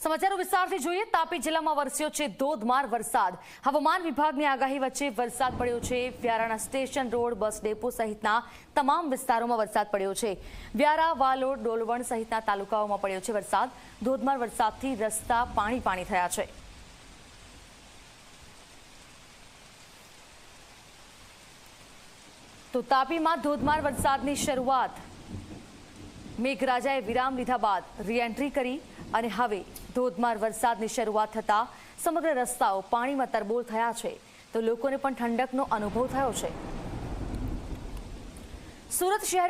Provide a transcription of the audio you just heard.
સમાચારો વિસ્તારથી જોઈએ। તાપી જિલ્લામાં વરસ્યો છે ધોધમાર વરસાદ। હવામાન વિભાગની આગાહી વચ્ચે વરસાદ પડ્યો છે। વ્યારાના સ્ટેશન રોડ, બસ ડેપો સહિતના તમામ વિસ્તારોમાં વરસાદ પડ્યો છે। વ્યારા, વાલોડ, ડોલવણ સહિતના તાલુકાઓમાં પડ્યો છે વરસાદ। ધોધમાર વરસાદથી રસ્તા પાણી થયા છે। તો તાપીમાં ધોધમાર વરસાદની શરૂઆત મેઘરાજાએ વિરામ લીધા બાદ રીએન્ટ્રી કરી અને હવે ધોધમાર વરસાદની શરૂઆત થતા સમગ્ર રસ્તાઓ પાણીમાં તરબોળ થયા છે, તો લોકોને પણ ઠંડકનો અનુભવ થયો છે। સુરત શહેર